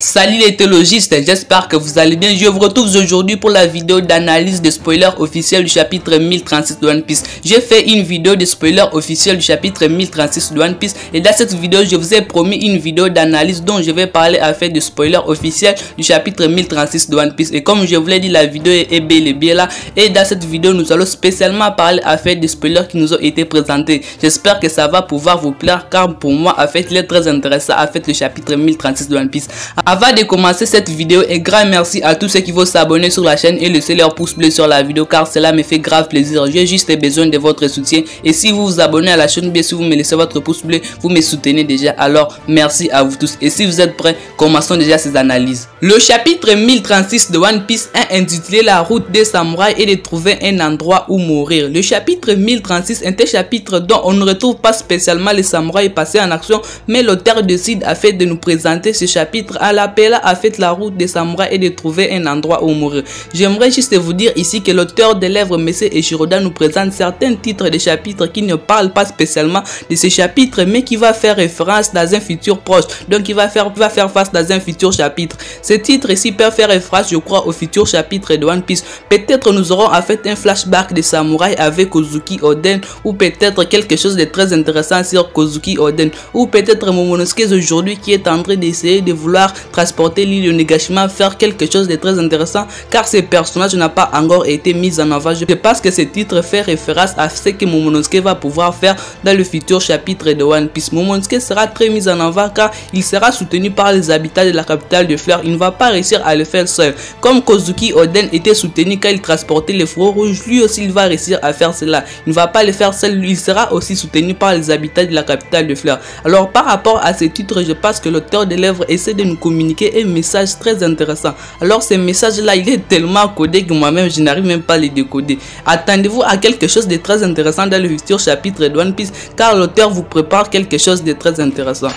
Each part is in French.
Salut les théologistes, j'espère que vous allez bien. Je vous retrouve aujourd'hui pour la vidéo d'analyse des spoilers officiels du chapitre 1036 de One Piece. J'ai fait une vidéo de spoilers officiels du chapitre 1036 de One Piece et dans cette vidéo, je vous ai promis une vidéo d'analyse dont je vais parler à fait de spoilers officiels du chapitre 1036 de One Piece. Et comme je vous l'ai dit, la vidéo est bel et bien là. Et dans cette vidéo, nous allons spécialement parler à fait des spoilers qui nous ont été présentés. J'espère que ça va pouvoir vous plaire car pour moi, à fait, il est très intéressant à fait le chapitre 1036 de One Piece. Avant de commencer cette vidéo, et grand merci à tous ceux qui vont s'abonner sur la chaîne et laisser leur pouce bleu sur la vidéo car cela me fait grave plaisir. J'ai juste besoin de votre soutien et si vous vous abonnez à la chaîne, bien si vous me laissez votre pouce bleu, vous me soutenez déjà. Alors merci à vous tous et si vous êtes prêts, commençons déjà ces analyses. Le chapitre 1036 de One Piece est intitulé La route des samouraïs et de trouver un endroit où mourir. Le chapitre 1036 est un chapitre dont on ne retrouve pas spécialement les samouraïs passés en action, mais l'auteur décide à fait de nous présenter ce chapitre à l'appel a fait la route des samouraïs et de trouver un endroit où mourir. J'aimerais juste vous dire ici que l'auteur des lèvres Messé Eiichiroda nous présente certains titres de chapitres qui ne parlent pas spécialement de ces chapitres mais qui va faire référence dans un futur proche. Donc il va faire face dans un futur chapitre. Ces titres ici peuvent faire référence, je crois, au futur chapitre de One Piece. Peut-être nous aurons en fait un flashback des samouraïs avec Kozuki Oden ou peut-être quelque chose de très intéressant sur Kozuki Oden ou peut-être Momonosuke aujourd'hui qui est en train d'essayer de vouloir transporter l'île Onigashima, faire quelque chose de très intéressant car ces personnages n'ont pas encore été mis en avant. Je pense que ce titre fait référence à ce que Momonosuke va pouvoir faire dans le futur chapitre de One Piece. Momonosuke sera très mis en avant car il sera soutenu par les habitants de la capitale de Fleur. Il ne va pas réussir à le faire seul. Comme Kozuki Oden était soutenu quand il transportait les fruits rouges, lui aussi il va réussir à faire cela. Il ne va pas le faire seul, lui il sera aussi soutenu par les habitants de la capitale de Fleur. Alors par rapport à ce titre, je pense que l'auteur des lèvres essaie de nous communiquer un message très intéressant. Alors ce message là il est tellement codé que moi-même je n'arrive même pas à les décoder. Attendez-vous à quelque chose de très intéressant dans le futur chapitre de One Piece car l'auteur vous prépare quelque chose de très intéressant.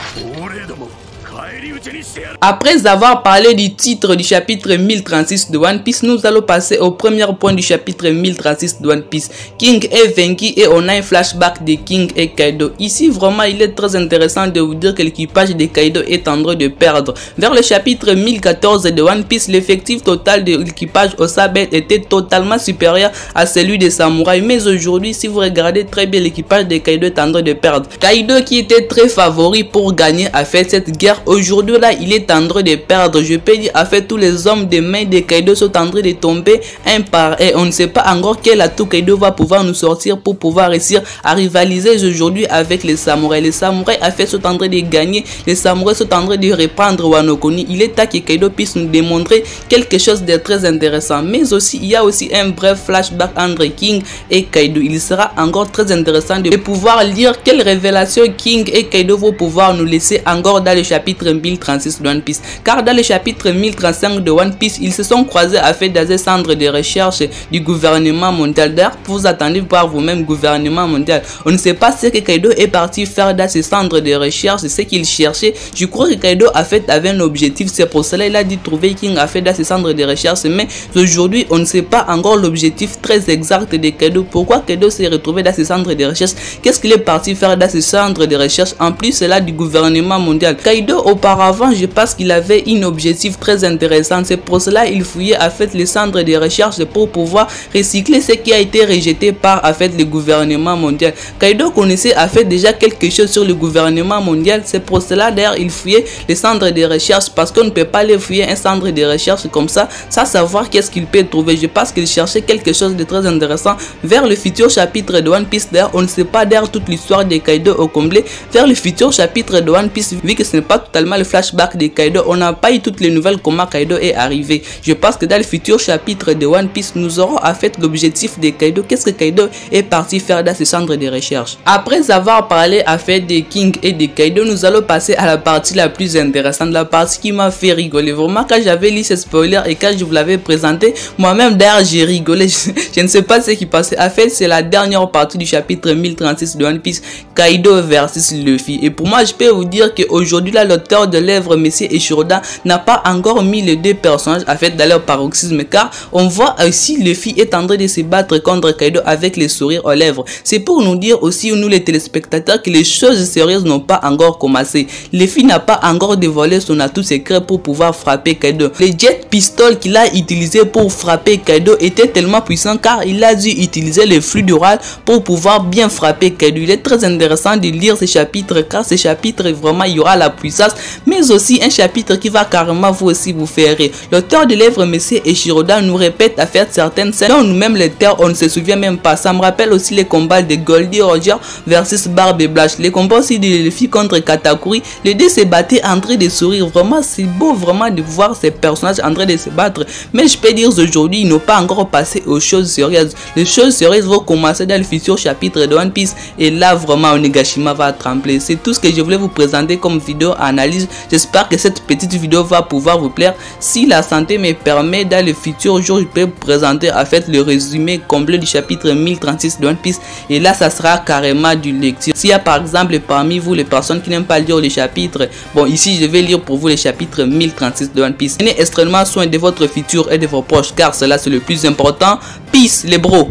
Après avoir parlé du titre du chapitre 1036 de One Piece, nous allons passer au premier point du chapitre 1036 de One Piece. King est vaincu et on a un flashback de King et Kaido. Ici vraiment il est très intéressant de vous dire que l'équipage de Kaido est en train de perdre. Vers le chapitre 1014 de One Piece, l'effectif total de l'équipage Osabet était totalement supérieur à celui des samouraïs. Mais aujourd'hui, si vous regardez très bien, l'équipage de Kaido est en train de perdre. Kaido qui était très favori pour gagner à faire cette guerre, aujourd'hui là il est en train de perdre. Je peux dire à fait tous les hommes de main de Kaido sont en train de tomber un par un. On ne sait pas encore quel atout Kaido va pouvoir nous sortir pour pouvoir réussir à rivaliser aujourd'hui avec les samouraïs. Les samouraïs à fait sont en train de gagner. Les samouraïs sont en train de reprendre Wano Kuni. Il est temps que Kaido puisse nous démontrer quelque chose de très intéressant. Mais aussi il y a aussi un bref flashback entre King et Kaido. Il sera encore très intéressant de pouvoir lire quelles révélations King et Kaido vont pouvoir nous laisser encore dans le chapitre 1036 de One Piece. Car dans le chapitre 1035 de One Piece, ils se sont croisés à fait dans un centre de recherche du gouvernement mondial. D'ailleurs, vous attendez voir vous-même gouvernement mondial. On ne sait pas ce que Kaido est parti faire dans ce centre de recherche, ce qu'il cherchait. Je crois que Kaido a fait avait un objectif, c'est pour cela il a dit trouver King a fait dans ce centre de recherche. Mais aujourd'hui, on ne sait pas encore l'objectif très exact de Kaido. Pourquoi Kaido s'est retrouvé dans ce centre de recherche? Qu'est-ce qu'il est parti faire dans ce centre de recherche? En plus, c'est là du gouvernement mondial. Kaido, auparavant, je pense qu'il avait un objectif très intéressant. C'est pour cela il fouillait à fait les centres de recherche pour pouvoir recycler ce qui a été rejeté par à fait le gouvernement mondial. Kaido connaissait à fait déjà quelque chose sur le gouvernement mondial. C'est pour cela d'ailleurs il fouillait les centres de recherche parce qu'on ne peut pas les fouiller un centre de recherche comme ça sans savoir qu'est-ce qu'il peut trouver. Je pense qu'il cherchait quelque chose de très intéressant vers le futur chapitre de One Piece. D'ailleurs on ne sait pas d'ailleurs toute l'histoire de Kaido au complet. Vers le futur chapitre de One Piece, vu que ce n'est pas totalement le flashback de Kaido, on n'a pas eu toutes les nouvelles comment Kaido est arrivé. Je pense que dans le futur chapitre de One Piece, nous aurons à fait l'objectif de Kaido. Qu'est-ce que Kaido est parti faire dans ce centre de recherche? Après avoir parlé à fait de King et de Kaido, nous allons passer à la partie la plus intéressante, la partie qui m'a fait rigoler. Vraiment, quand j'avais lu ce spoiler et quand je vous l'avais présenté, moi-même d'ailleurs j'ai rigolé. Je ne sais pas ce qui passait. En fait, c'est la dernière partie du chapitre 1036 de One Piece, Kaido versus Luffy. Et pour moi, je peux vous dire qu'aujourd'hui là, l'auteur de l'œuvre Monsieur Eiichiro-Oda n'a pas encore mis les deux personnages à fait dans leur paroxysme, car on voit aussi Luffy est en train de se battre contre Kaido avec les sourires aux lèvres. C'est pour nous dire aussi, nous les téléspectateurs, que les choses sérieuses n'ont pas encore commencé. Luffy n'a pas encore dévoilé son atout secret pour pouvoir frapper Kaido. Le jet pistol qu'il a utilisé pour frapper Kaido était tellement puissant, car il a dû utiliser le flux d'oral pour pouvoir bien frapper Kaido. Il est très intéressant de lire ces chapitres, car ces chapitres vraiment il y aura la puissance, mais aussi un chapitre qui va carrément vous aussi vous faire rire. L'auteur de l'œuvre Monsieur Eiichiro-Oda nous répète à faire certaines scènes dont nous-mêmes les lecteurs on ne se souvient même pas. Ça me rappelle aussi les combats de Goldie Roger versus Barbe Blanche, les combats aussi de Luffy contre Katakuri. Les deux se battaient en train de sourire. Vraiment c'est beau vraiment de voir ces personnages en train de se battre, mais je peux dire aujourd'hui ils n'ont pas encore passé aux choses sérieuses. Les choses sérieuses vont commencer dans le futur chapitre de One Piece, et là vraiment Onigashima va trembler. C'est tout ce que je voulais vous présenter comme vidéo analyse. J'espère que cette petite vidéo va pouvoir vous plaire. Si la santé me permet, dans le futur jour je peux vous présenter en fait le résumé complet du chapitre 1036 de One Piece, et là ça sera carrément du lecture. S'il y a par exemple parmi vous les personnes qui n'aiment pas lire les chapitres, bon ici je vais lire pour vous les chapitres 1036 de One Piece. Prenez extrêmement soin de votre futur et de vos proches, car cela c'est le plus important. Peace les bros.